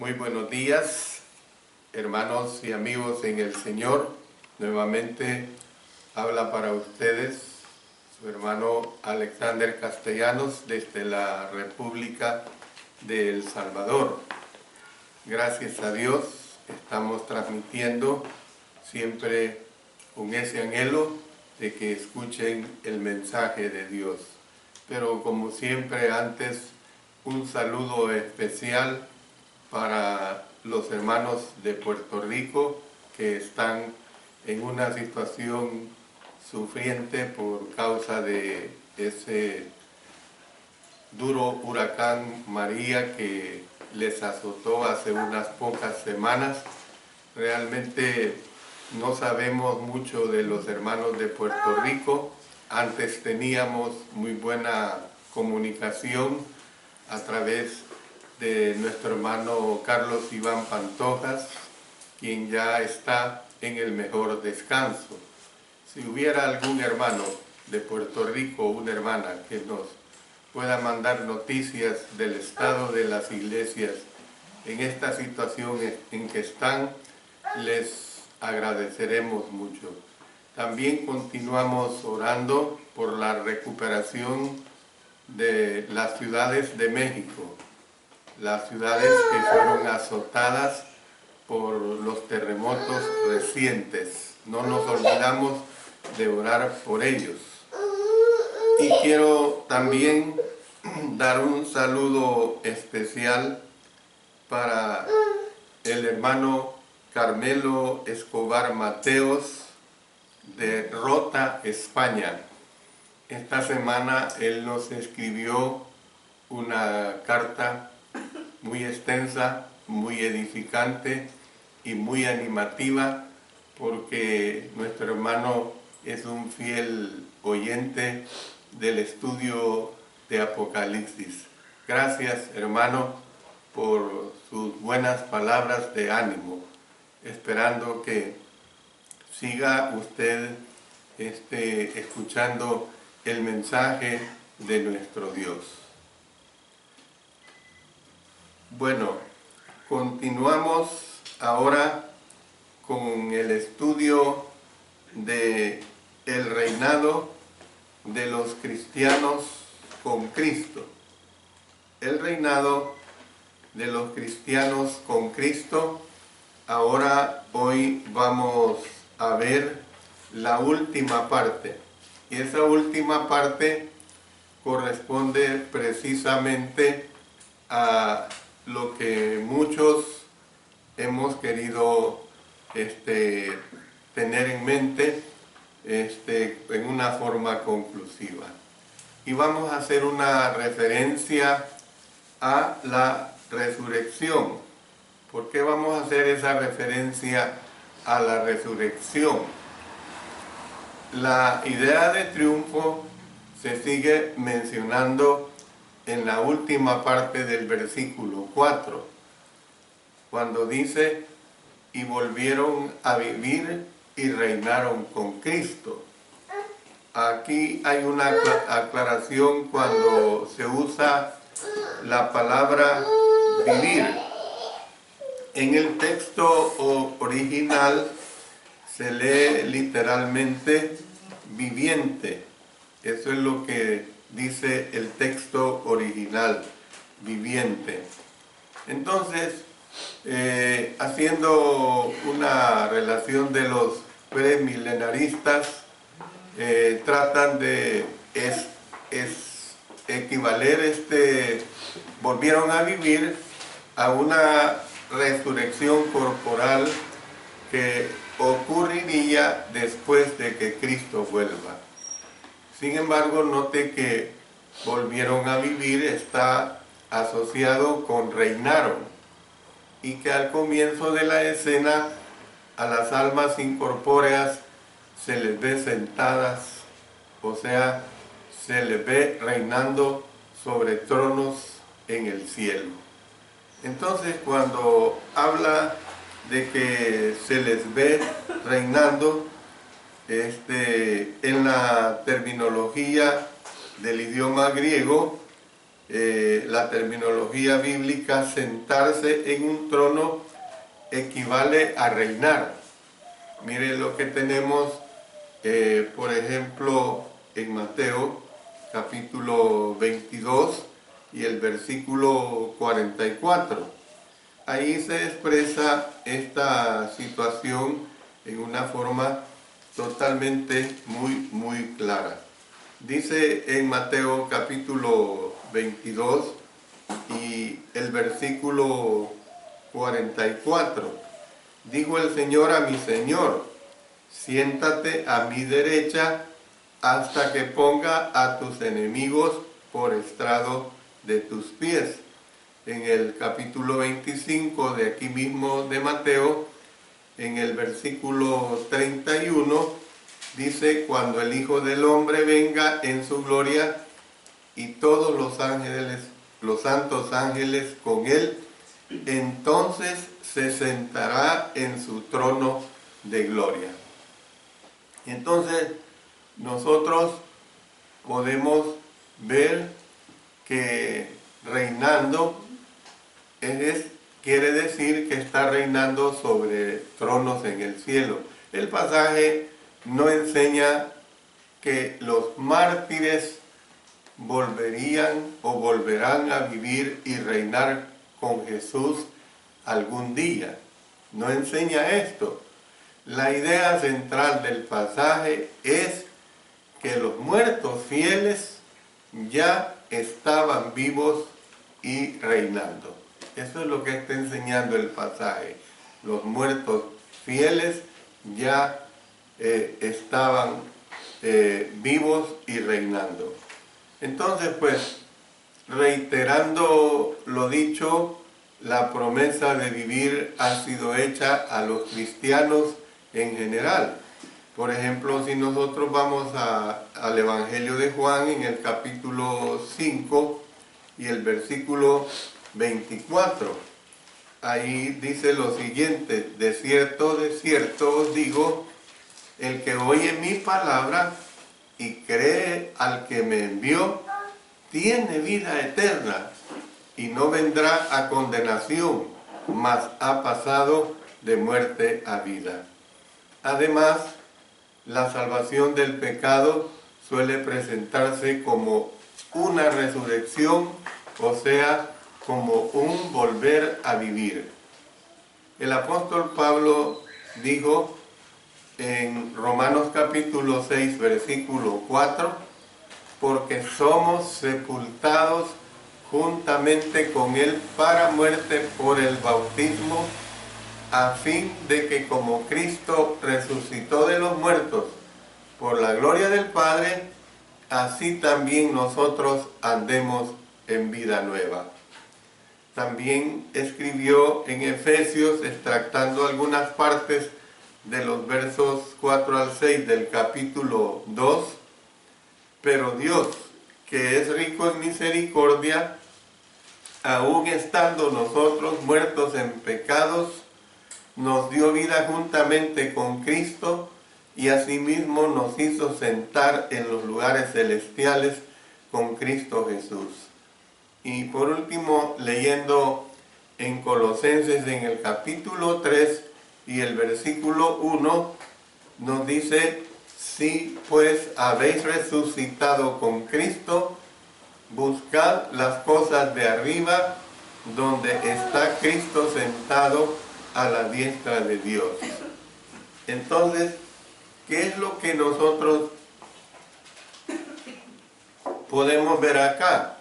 Muy buenos días, hermanos y amigos en el Señor. Nuevamente habla para ustedes su hermano Alexander Castellanos desde la República de El Salvador. Gracias a Dios estamos transmitiendo siempre con ese anhelo de que escuchen el mensaje de Dios. Pero como siempre antes, un saludo especial para los hermanos de Puerto Rico que están en una situación sufriente por causa de ese duro huracán María que les azotó hace unas pocas semanas. Realmente no sabemos mucho de los hermanos de Puerto Rico. Antes teníamos muy buena comunicación a través de nuestro hermano Carlos Iván Pantojas, quien ya está en el mejor descanso. Si hubiera algún hermano de Puerto Rico o una hermana que nos pueda mandar noticias del estado de las iglesias en esta situación en que están, les agradeceremos mucho. También continuamos orando por la recuperación de las ciudades de México, las ciudades que fueron azotadas por los terremotos recientes. No nos olvidamos de orar por ellos. Y quiero también dar un saludo especial para el hermano Carmelo Escobar Mateos de Rota, España. Esta semana él nos escribió una carta muy extensa, muy edificante y muy animativa, porque nuestro hermano es un fiel oyente del estudio de Apocalipsis. Gracias, hermano, por sus buenas palabras de ánimo, esperando que siga usted escuchando el mensaje de nuestro Dios. Bueno, continuamos ahora con el estudio de el reinado de los cristianos con Cristo. El reinado de los cristianos con Cristo. Ahora, hoy vamos a ver la última parte. Y esa última parte corresponde precisamente a lo que muchos hemos querido tener en mente en una forma conclusiva. Y vamos a hacer una referencia a la resurrección. ¿Por qué vamos a hacer esa referencia a la resurrección? La idea de triunfo se sigue mencionando en la última parte del versículo 4, cuando dice, y volvieron a vivir y reinaron con Cristo. Aquí hay una aclaración cuando se usa la palabra vivir. En el texto original se lee literalmente viviente. Eso es lo que dice el texto original, viviente. Entonces, haciendo una relación de los premilenaristas, tratan de equivaler volvieron a vivir a una resurrección corporal que ocurriría después de que Cristo vuelva. Sin embargo, note que volvieron a vivir está asociado con reinaron, y que al comienzo de la escena a las almas incorpóreas se les ve sentadas, o sea, se les ve reinando sobre tronos en el cielo. Entonces, cuando habla de que se les ve reinando, en la terminología del idioma griego, la terminología bíblica, sentarse en un trono equivale a reinar. Mire lo que tenemos, por ejemplo, en Mateo capítulo 22 y el versículo 44. Ahí se expresa esta situación en una forma totalmente muy clara. Dice en Mateo capítulo 22 y el versículo 44, dijo el Señor a mi Señor, siéntate a mi derecha hasta que ponga a tus enemigos por estrado de tus pies. En el capítulo 25 de aquí mismo de Mateo, en el versículo 31, dice, cuando el Hijo del Hombre venga en su gloria y todos los ángeles, los santos ángeles con él, entonces se sentará en su trono de gloria. Entonces, nosotros podemos ver que reinando quiere decir que está reinando sobre tronos en el cielo. El pasaje no enseña que los mártires volverían o volverán a vivir y reinar con Jesús algún día. No enseña esto. La idea central del pasaje es que los muertos fieles ya estaban vivos y reinando. Eso es lo que está enseñando el pasaje. Los muertos fieles ya estaban vivos y reinando. Entonces, pues, reiterando lo dicho, la promesa de vivir ha sido hecha a los cristianos en general. Por ejemplo, si nosotros vamos al Evangelio de Juan en el capítulo 5 y el versículo 24, ahí dice lo siguiente, de cierto os digo, el que oye mi palabra y cree al que me envió, tiene vida eterna y no vendrá a condenación, mas ha pasado de muerte a vida. Además, la salvación del pecado suele presentarse como una resurrección, o sea, como un volver a vivir. El apóstol Pablo dijo en Romanos capítulo 6, versículo 4, porque somos sepultados juntamente con él para muerte por el bautismo, a fin de que como Cristo resucitó de los muertos por la gloria del Padre, así también nosotros andemos en vida nueva. También escribió en Efesios, extractando algunas partes de los versos 4 al 6 del capítulo 2, pero Dios, que es rico en misericordia, aun estando nosotros muertos en pecados, nos dio vida juntamente con Cristo y asimismo nos hizo sentar en los lugares celestiales con Cristo Jesús. Y por último, leyendo en Colosenses en el capítulo 3 y el versículo 1, nos dice, si pues habéis resucitado con Cristo, buscad las cosas de arriba, donde está Cristo sentado a la diestra de Dios. Entonces, ¿qué es lo que nosotros podemos ver acá?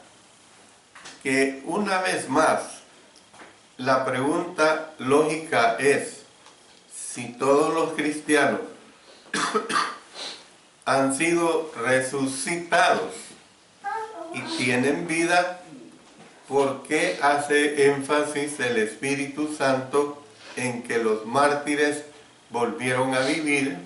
Que una vez más, la pregunta lógica es, si todos los cristianos han sido resucitados y tienen vida, ¿por qué hace énfasis el Espíritu Santo en que los mártires volvieron a vivir?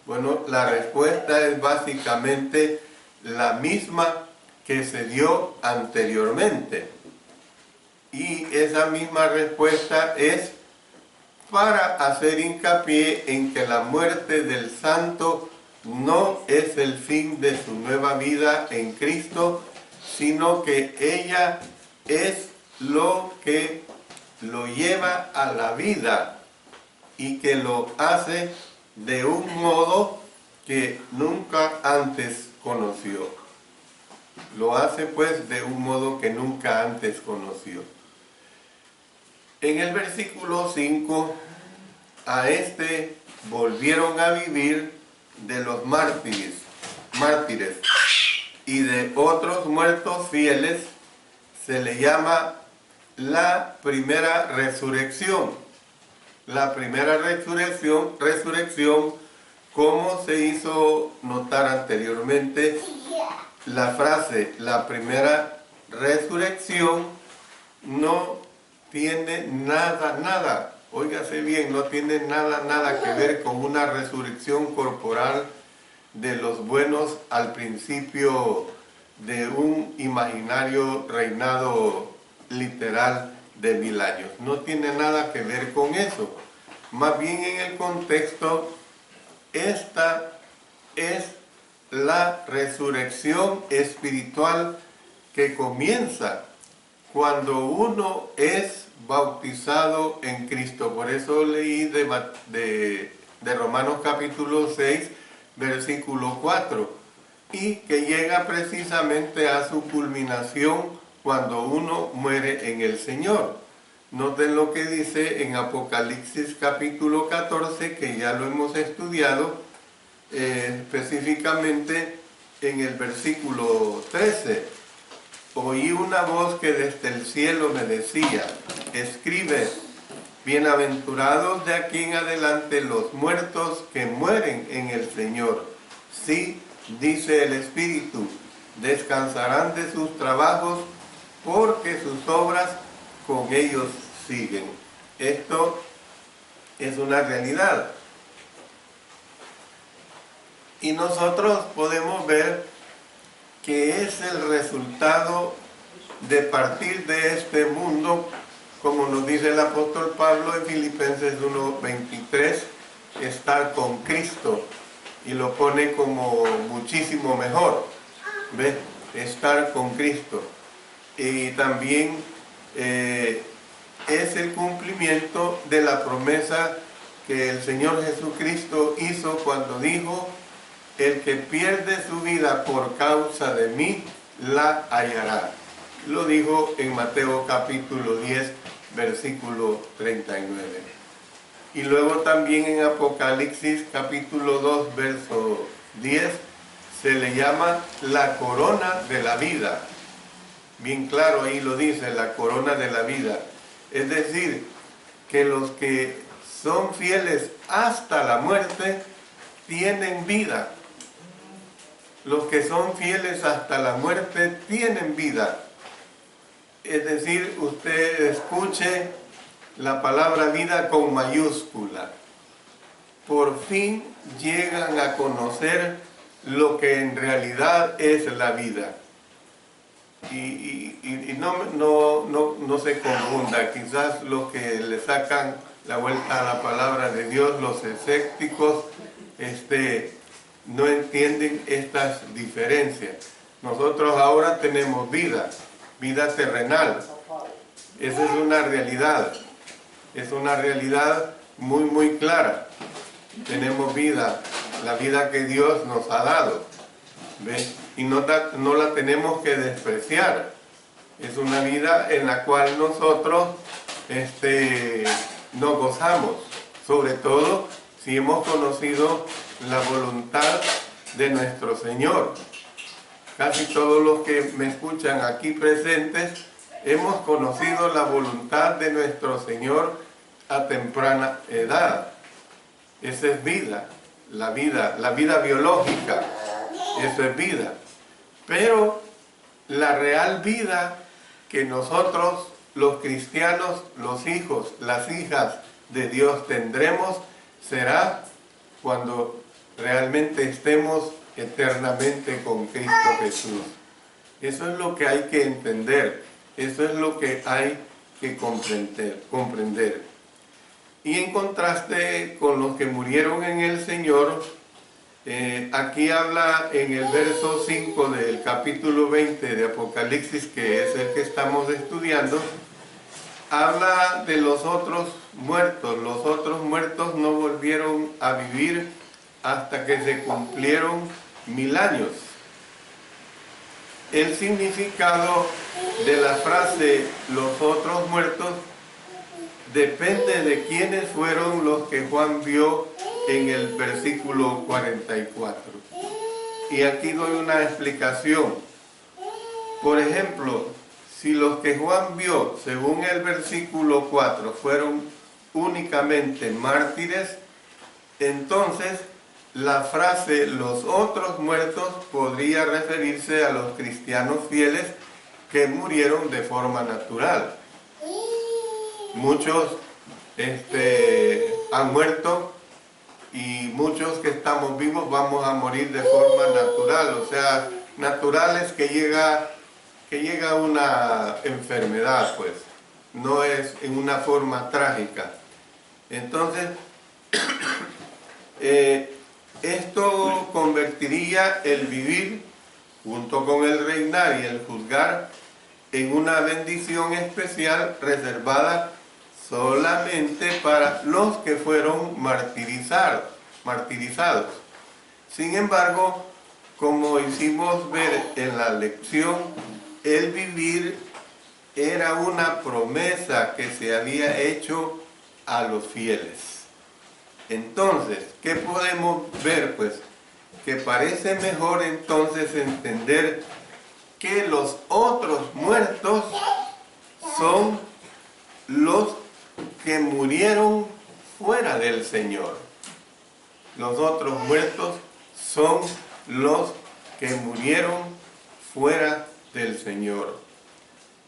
Bueno, la respuesta es básicamente la misma que se dio anteriormente. Y esa misma respuesta es para hacer hincapié en que la muerte del santo no es el fin de su nueva vida en Cristo, sino que ella es lo que lo lleva a la vida y que lo hace de un modo que nunca antes conoció. Lo hace pues de un modo que nunca antes conoció. En el versículo 5, a este volvieron a vivir de los mártires y de otros muertos fieles, se le llama la primera resurrección. La primera resurrección, como se hizo notar anteriormente, la frase la primera resurrección no tiene nada, óigase bien, no tiene nada que ver con una resurrección corporal de los buenos al principio de un imaginario reinado literal de 1000 años. No tiene nada que ver con eso. Más bien en el contexto, esta es la resurrección espiritual que comienza cuando uno es bautizado en Cristo. Por eso leí de Romanos capítulo 6, versículo 4, y que llega precisamente a su culminación cuando uno muere en el Señor. Noten lo que dice en Apocalipsis capítulo 14, que ya lo hemos estudiado, específicamente en el versículo 13. Oí una voz que desde el cielo me decía: escribe, bienaventurados de aquí en adelante los muertos que mueren en el Señor. Sí, dice el Espíritu, descansarán de sus trabajos, porque sus obras con ellos siguen. Esto es una realidad. Y nosotros podemos ver que es el resultado de partir de este mundo, como nos dice el apóstol Pablo en Filipenses 1:23, estar con Cristo, y lo pone como muchísimo mejor, ¿ves? Estar con Cristo. Y también es el cumplimiento de la promesa que el Señor Jesucristo hizo cuando dijo: el que pierde su vida por causa de mí, la hallará. Lo dijo en Mateo capítulo 10, versículo 39. Y luego también en Apocalipsis capítulo 2, verso 10, se le llama la corona de la vida. Bien claro ahí lo dice, la corona de la vida. Es decir, que los que son fieles hasta la muerte tienen vida. Los que son fieles hasta la muerte tienen vida. Es decir, usted escuche la palabra vida con mayúscula. Por fin llegan a conocer lo que en realidad es la vida. Y no se confunda. Quizás los que le sacan la vuelta a la palabra de Dios, los escépticos, no entienden estas diferencias. Nosotros ahora tenemos vida terrenal. Esa es una realidad. Es una realidad muy clara. Tenemos vida, la vida que Dios nos ha dado. ¿Ves? Y no la tenemos que despreciar. Es una vida en la cual nosotros nos gozamos, sobre todo si hemos conocido la voluntad de nuestro Señor. Casi todos los que me escuchan aquí presentes hemos conocido la voluntad de nuestro Señor a temprana edad. Esa es vida, la vida biológica, eso es vida. Pero la real vida que nosotros, los cristianos, los hijos, las hijas de Dios tendremos, será cuando realmente estemos eternamente con Cristo Jesús. Eso es lo que hay que entender, eso es lo que hay que comprender. Y en contraste con los que murieron en el Señor, Aquí habla en el verso 5 del capítulo 20 de Apocalipsis, que es el que estamos estudiando, habla de los otros muertos. Los otros muertos no volvieron a vivir hasta que se cumplieron 1000 años. El significado de la frase los otros muertos depende de quiénes fueron los que Juan vio en el versículo 44. Y aquí doy una explicación. Por ejemplo, si los que Juan vio, según el versículo 4, fueron únicamente mártires, entonces la frase los otros muertos podría referirse a los cristianos fieles que murieron de forma natural. Muchos han muerto y muchos que estamos vivos vamos a morir de forma natural. O sea, natural es que llega una enfermedad, pues, no es en una forma trágica. Entonces, esto convertiría el vivir junto con el reinar y el juzgar en una bendición especial reservada solamente para los que fueron martirizados. Sin embargo, como hicimos ver en la lección, el vivir era una promesa que se había hecho a los fieles. Entonces, ¿qué podemos ver? Pues que parece mejor entonces entender que los otros muertos son los que murieron fuera del Señor. Los otros muertos son los que murieron fuera del Señor.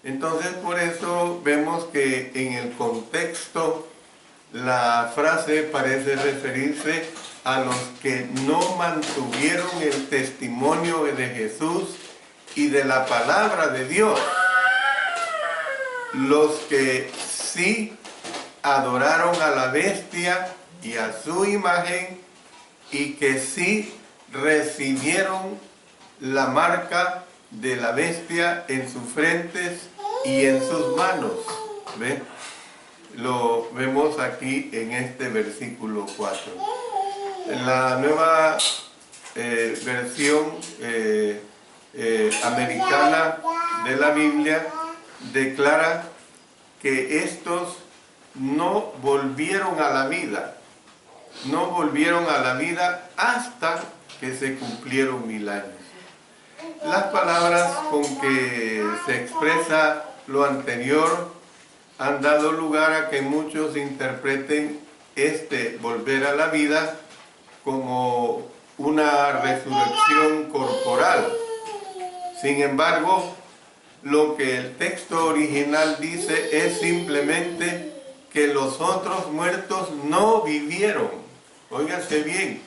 Entonces, por eso vemos que en el contexto la frase parece referirse a los que no mantuvieron el testimonio de Jesús y de la palabra de Dios. Los que sí adoraron a la bestia y a su imagen y que sí recibieron la marca de la bestia en sus frentes y en sus manos. ¿Ven? Lo vemos aquí en este versículo 4. En la nueva versión americana de la Biblia declara que estos no volvieron a la vida. No volvieron a la vida hasta que se cumplieron 1000 años. Las palabras con que se expresa lo anterior han dado lugar a que muchos interpreten volver a la vida como una resurrección corporal. Sin embargo, lo que el texto original dice es simplemente que los otros muertos no vivieron. Óigase bien,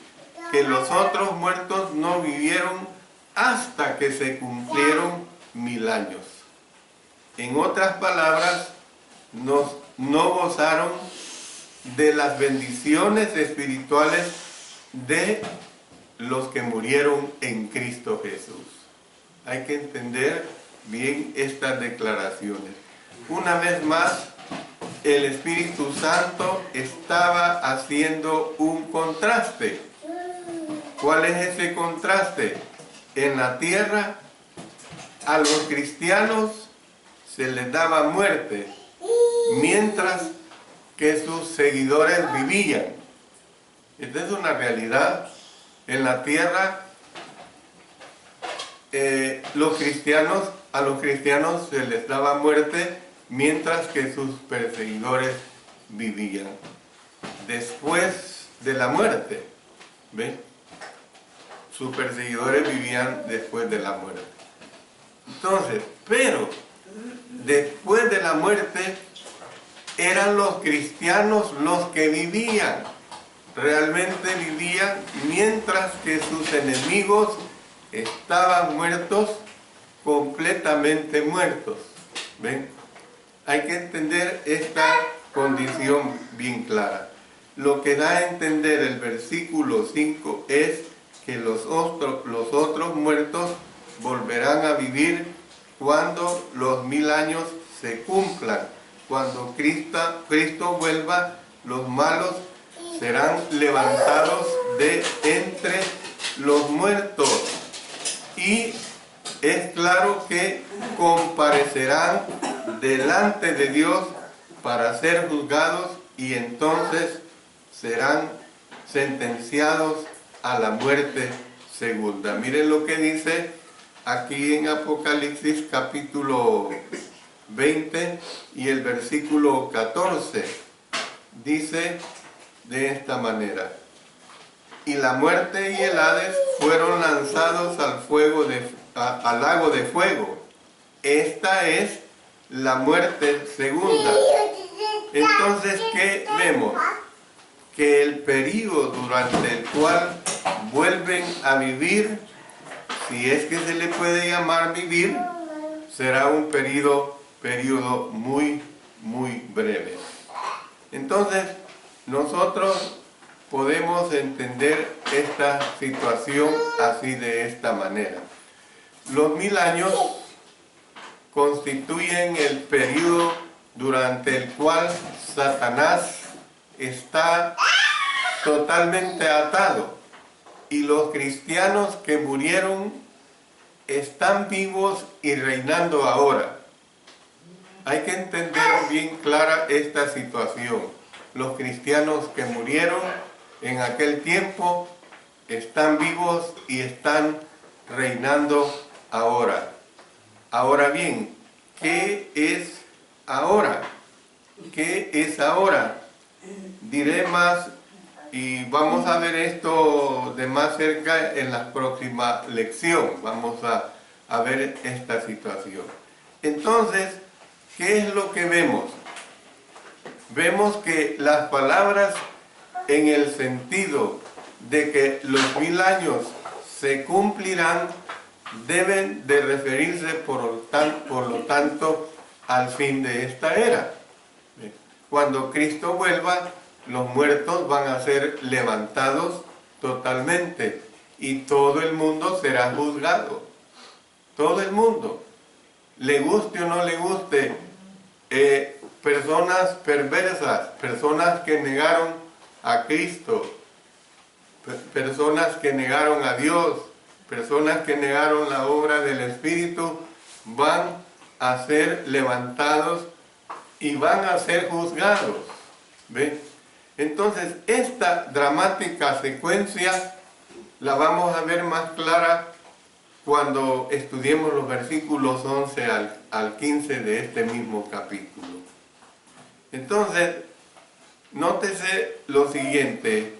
que los otros muertos no vivieron hasta que se cumplieron 1000 años. En otras palabras, no gozaron de las bendiciones espirituales de los que murieron en Cristo Jesús. Hay que entender bien estas declaraciones. Una vez más, el Espíritu Santo estaba haciendo un contraste. ¿Cuál es ese contraste? En la tierra, a los cristianos se les daba muerte, mientras que sus seguidores vivían. Esta es una realidad. En la tierra, a los cristianos se les daba muerte, mientras que sus perseguidores vivían. Después de la muerte, ¿ven? Sus perseguidores vivían después de la muerte. Entonces, pero después de la muerte eran los cristianos los que vivían, realmente vivían, mientras que sus enemigos estaban muertos, completamente muertos. ¿Ven? Hay que entender esta condición bien clara. Lo que da a entender el versículo 5 es que los otros muertos volverán a vivir cuando los 1000 años se cumplan. Cuando Cristo vuelva, los malos serán levantados de entre los muertos. Y es claro que comparecerán delante de Dios para ser juzgados y entonces serán sentenciados a la muerte segunda. Miren lo que dice aquí en Apocalipsis capítulo 20 y el versículo 14. Dice de esta manera: y la muerte y el Hades fueron lanzados al lago de fuego. Esta es la muerte segunda. Entonces, ¿qué vemos? Que el periodo durante el cual vuelven a vivir, si es que se le puede llamar vivir, será un periodo muy breve. Entonces, nosotros podemos entender esta situación así, de esta manera. Los 1000 años constituyen el periodo durante el cual Satanás está totalmente atado y los cristianos que murieron están vivos y reinando ahora. Hay que entender bien clara esta situación. Los cristianos que murieron en aquel tiempo están vivos y están reinando ahora. Ahora bien, ¿qué es ahora? ¿Qué es ahora? Diré más y vamos a ver esto de más cerca en la próxima lección. Vamos a ver esta situación. Entonces, ¿qué es lo que vemos? Vemos que las palabras en el sentido de que los 1000 años se cumplirán deben de referirse por lo tanto al fin de esta era. Cuando Cristo vuelva, los muertos van a ser levantados totalmente y todo el mundo será juzgado. Todo el mundo, le guste o no le guste, personas perversas, personas que negaron a Cristo, personas que negaron a Dios, personas que negaron la obra del Espíritu, van a ser levantados y van a ser juzgados. ¿Ve? Entonces, esta dramática secuencia la vamos a ver más clara cuando estudiemos los versículos 11 al 15 de este mismo capítulo. Entonces, nótese lo siguiente.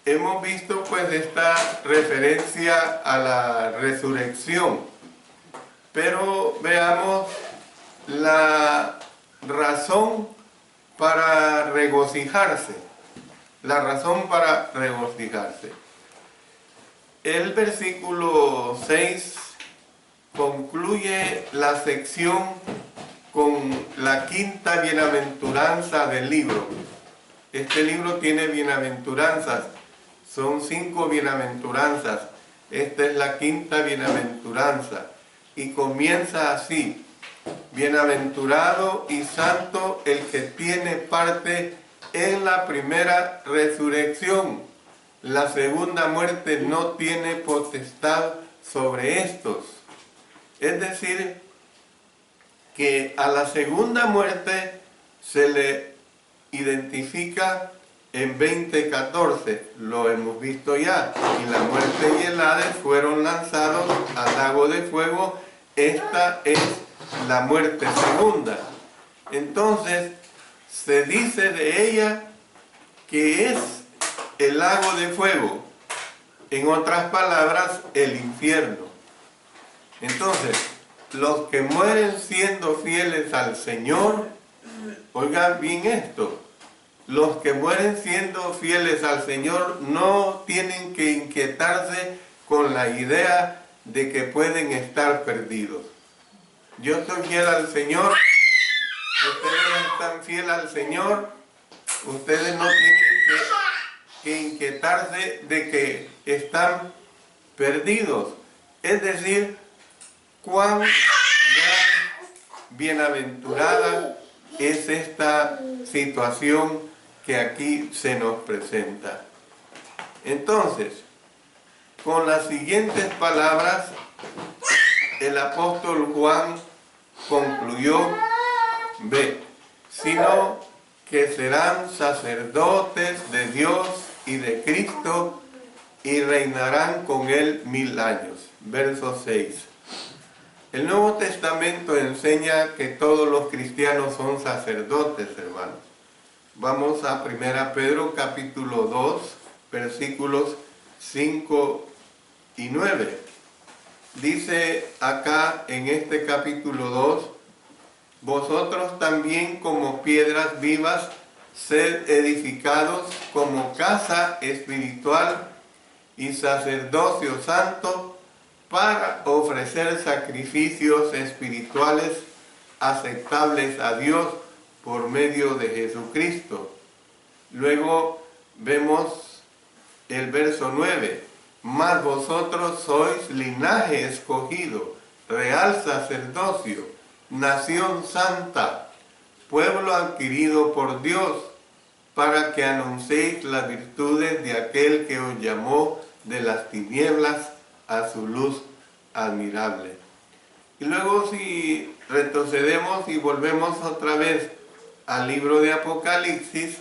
Hemos visto pues esta referencia a la resurrección, pero veamos la razón para regocijarse. La razón para regocijarse. El versículo 6 concluye la sección con la quinta bienaventuranza del libro. Este libro tiene bienaventuranzas, son 5 bienaventuranzas. Esta es la quinta bienaventuranza y comienza así: bienaventurado y santo el que tiene parte en la primera resurrección. La segunda muerte no tiene potestad sobre estos. Es decir, que a la segunda muerte se le identifica en 20:14, lo hemos visto ya, y la muerte y el Hades fueron lanzados al lago de fuego. Esta es la muerte segunda. Entonces, se dice de ella que es el lago de fuego, en otras palabras, el infierno. Entonces, los que mueren siendo fieles al Señor, oigan bien esto, los que mueren siendo fieles al Señor no tienen que inquietarse con la idea de que pueden estar perdidos. Yo estoy fiel al Señor, ustedes están fieles al Señor, ustedes no tienen que inquietarse de que están perdidos. Es decir, cuán bienaventurada es esta situación que aquí se nos presenta. Entonces, con las siguientes palabras, el apóstol Juan concluyó, ve, sino que serán sacerdotes de Dios y de Cristo y reinarán con él 1000 años. Verso 6. El Nuevo Testamento enseña que todos los cristianos son sacerdotes, hermanos. Vamos a 1 Pedro capítulo 2, versículos 5 y 9. Dice acá en este capítulo 2, vosotros también como piedras vivas, sed edificados como casa espiritual y sacerdocio santo para ofrecer sacrificios espirituales aceptables a Dios por medio de Jesucristo. Luego vemos el verso 9. Mas vosotros sois linaje escogido, real sacerdocio, nación santa, pueblo adquirido por Dios, para que anunciéis las virtudes de aquel que os llamó de las tinieblas a su luz admirable. Y luego si retrocedemos y volvemos otra vez al libro de Apocalipsis,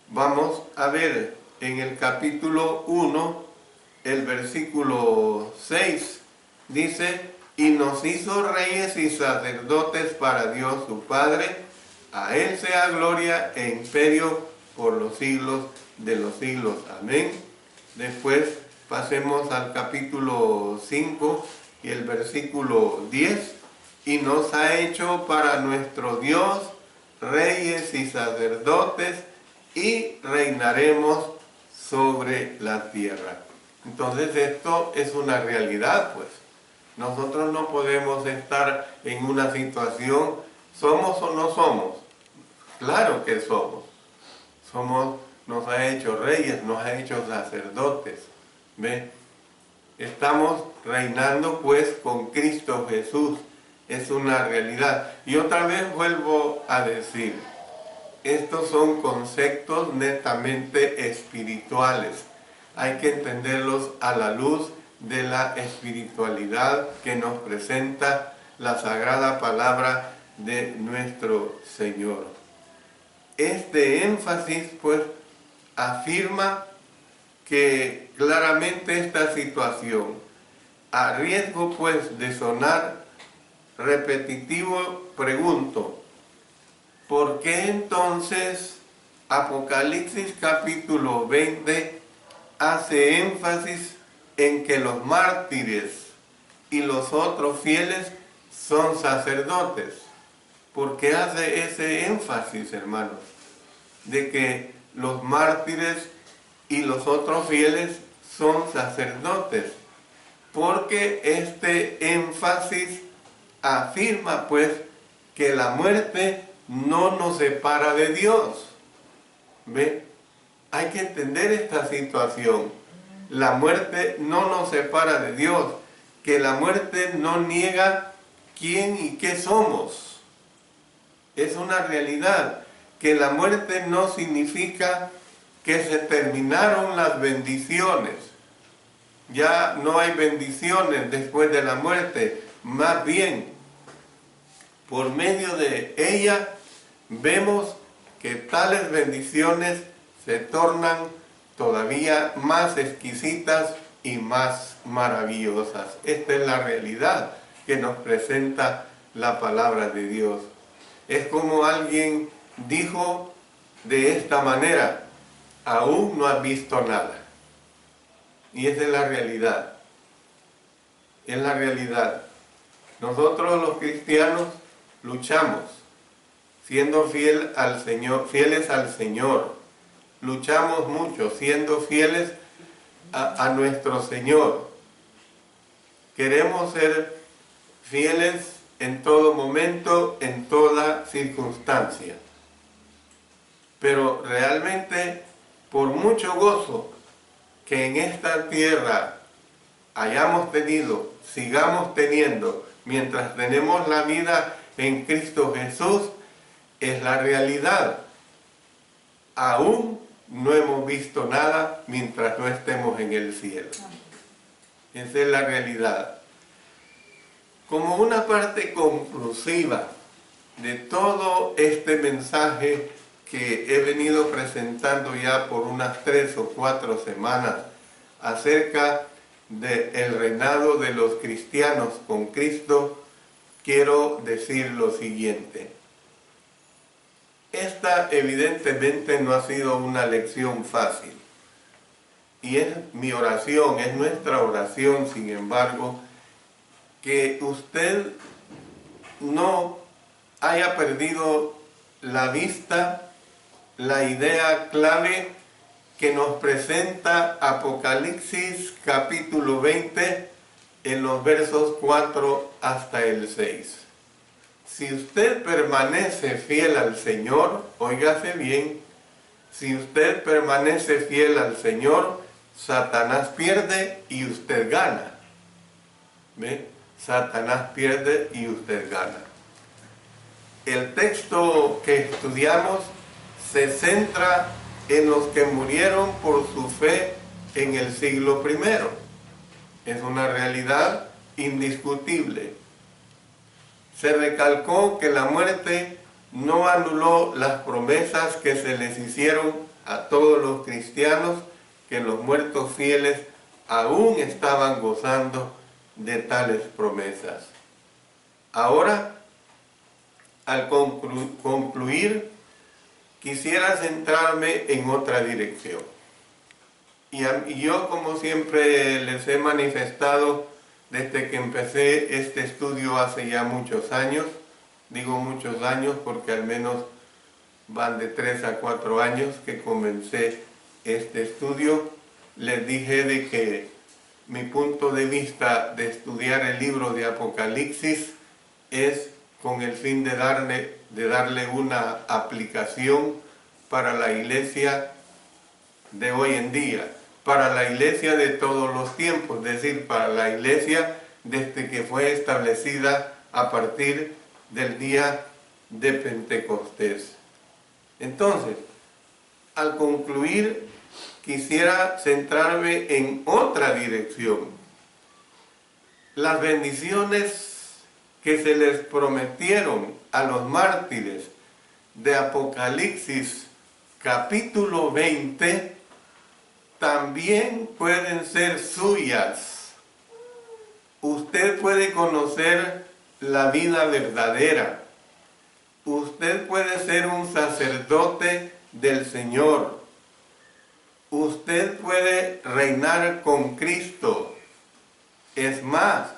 vamos a ver en el capítulo 1, el versículo 6, dice, y nos hizo reyes y sacerdotes para Dios su Padre, a Él sea gloria e imperio por los siglos de los siglos. Amén. Después pasemos al capítulo 5 y el versículo 10, y nos ha hecho para nuestro Dios reyes y sacerdotes y reinaremos sobre la tierra. Entonces esto es una realidad, pues. Nosotros no podemos estar en una situación, ¿somos o no somos? Claro que somos. Nos ha hecho reyes, nos ha hecho sacerdotes. ¿Ve? Estamos reinando pues con Cristo Jesús. Es una realidad. Y otra vez vuelvo a decir, estos son conceptos netamente espirituales. Hay que entenderlos a la luz de la espiritualidad que nos presenta la sagrada palabra de nuestro Señor. Este énfasis pues afirma que claramente esta situación, a riesgo pues de sonar repetitivo, pregunto, ¿por qué entonces Apocalipsis capítulo 20 hace énfasis en que los mártires y los otros fieles son sacerdotes? ¿Por qué hace ese énfasis, hermanos? De que los mártires y los otros fieles son sacerdotes. Porque este énfasis afirma pues que la muerte no nos separa de Dios. ¿Ve? Hay que entender esta situación. La muerte no nos separa de Dios, que la muerte no niega quién y qué somos. Es una realidad, que la muerte no significa que se terminaron las bendiciones. Ya no hay bendiciones después de la muerte, más bien, por medio de ella vemos que tales bendiciones se tornan todavía más exquisitas y más maravillosas. Esta es la realidad que nos presenta la palabra de Dios. Es como alguien dijo de esta manera, aún no has visto nada. Y esa es la realidad. Es la realidad. Nosotros los cristianos luchamos, siendo fieles al Señor. Luchamos mucho, siendo fieles a nuestro Señor. Queremos ser fieles en todo momento, en toda circunstancia. Pero realmente por mucho gozo que en esta tierra hayamos tenido, sigamos teniendo, mientras tenemos la vida en Cristo Jesús, es la realidad. Aún no hemos visto nada mientras no estemos en el cielo. Esa es la realidad. Como una parte conclusiva de todo este mensaje que he venido presentando ya por unas 3 o 4 semanas acerca del reinado de los cristianos con Cristo, quiero decir lo siguiente. Esta evidentemente no ha sido una lección fácil. Y es mi oración, es nuestra oración, sin embargo, que usted no haya perdido la vista, la idea clave que nos presenta Apocalipsis capítulo 20 en los versos 4 hasta el 6. Si usted permanece fiel al Señor, óigase bien, si usted permanece fiel al Señor, Satanás pierde y usted gana. ¿Ve? Satanás pierde y usted gana. El texto que estudiamos se centra en los que murieron por su fe en el siglo I. Es una realidad indiscutible. Se recalcó que la muerte no anuló las promesas que se les hicieron a todos los cristianos, que los muertos fieles aún estaban gozando de tales promesas. Ahora, al concluir, quisiera centrarme en otra dirección. Y yo, como siempre les he manifestado desde que empecé este estudio hace ya muchos años, digo muchos años porque al menos van de 3 a 4 años que comencé este estudio, les dije de que mi punto de vista de estudiar el libro de Apocalipsis es con el fin de darle una aplicación para la iglesia de hoy en día, para la iglesia de todos los tiempos, es decir, para la iglesia desde que fue establecida a partir del día de Pentecostés. Entonces, al concluir, quisiera centrarme en otra dirección. Las bendiciones que se les prometieron a los mártires de Apocalipsis capítulo 20 también pueden ser suyas. Usted puede conocer la vida verdadera. Usted puede ser un sacerdote del Señor. Usted puede reinar con Cristo. Es más,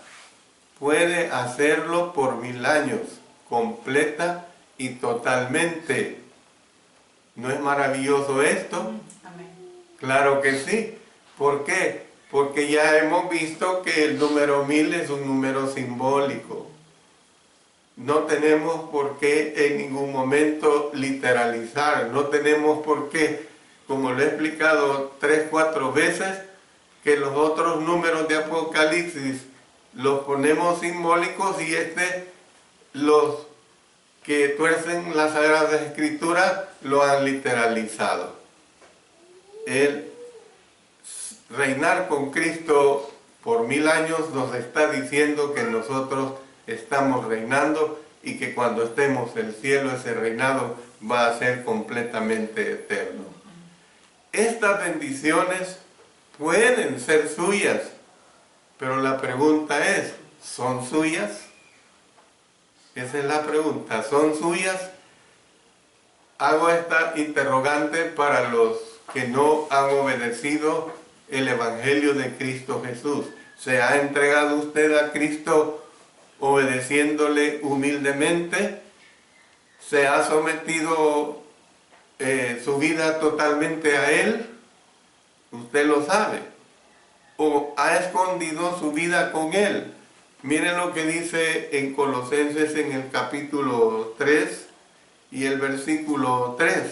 puede hacerlo por 1000 años, completa y totalmente. ¿No es maravilloso esto? Amén. Claro que sí. ¿Por qué? Porque ya hemos visto que el número 1000 es un número simbólico. No tenemos por qué en ningún momento literalizar, no tenemos por qué, como lo he explicado 3 o 4 veces, que los otros números de Apocalipsis los ponemos simbólicos y los que tuercen las Sagradas Escrituras lo han literalizado. El reinar con Cristo por 1000 años nos está diciendo que nosotros estamos reinando y que cuando estemos en el cielo ese reinado va a ser completamente eterno. Estas bendiciones pueden ser suyas, pero la pregunta es, ¿son suyas? Esa es la pregunta, ¿son suyas? Hago esta interrogante para los que no han obedecido el Evangelio de Cristo Jesús. ¿Se ha entregado usted a Cristo obedeciéndole humildemente? ¿Se ha sometido su vida totalmente a Él? Usted lo sabe. ¿O ha escondido su vida con Él? Miren lo que dice en Colosenses en el capítulo 3 y el versículo 3.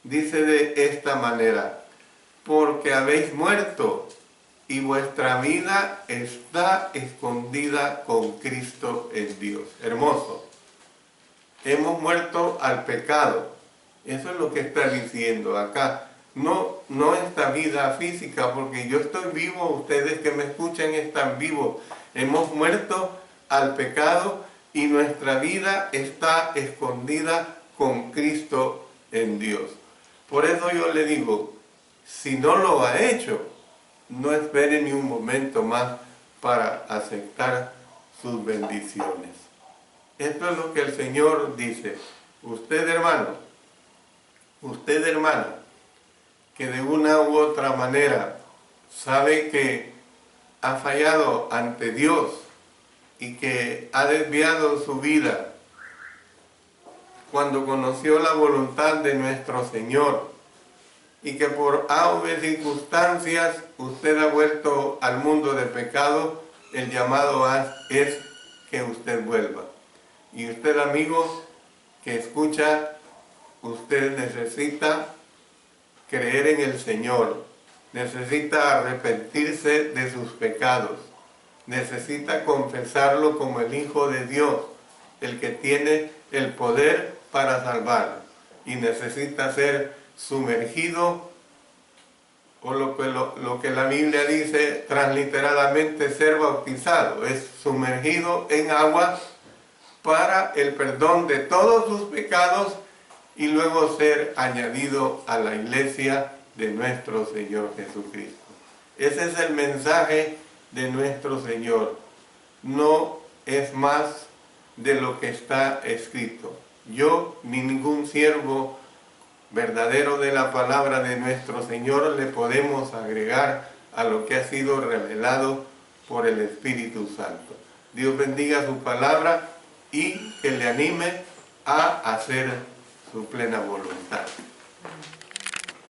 Dice de esta manera: porque habéis muerto y vuestra vida está escondida con Cristo en Dios. Hermoso. Hemos muerto al pecado. Eso es lo que está diciendo acá. No esta vida física, porque yo estoy vivo, ustedes que me escuchan están vivos. Hemos muerto al pecado y nuestra vida está escondida con Cristo en Dios. Por eso yo le digo, si no lo ha hecho, no espere ni un momento más para aceptar sus bendiciones. Esto es lo que el Señor dice. Usted, hermano, usted, hermana, que de una u otra manera sabe que ha fallado ante Dios y que ha desviado su vida cuando conoció la voluntad de nuestro Señor y que por A circunstancias usted ha vuelto al mundo de pecado, el llamado es que usted vuelva. Y usted, amigo, que escucha, usted necesita creer en el Señor, necesita arrepentirse de sus pecados, necesita confesarlo como el Hijo de Dios, el que tiene el poder para salvar, y necesita ser sumergido, o lo que la Biblia dice transliteradamente, ser bautizado, es sumergido en agua para el perdón de todos sus pecados y luego ser añadido a la iglesia de nuestro Señor Jesucristo. Ese es el mensaje de nuestro Señor. No es más de lo que está escrito. Yo ni ningún siervo verdadero de la palabra de nuestro Señor le podemos agregar a lo que ha sido revelado por el Espíritu Santo. Dios bendiga su palabra y que le anime a hacer su plena voluntad.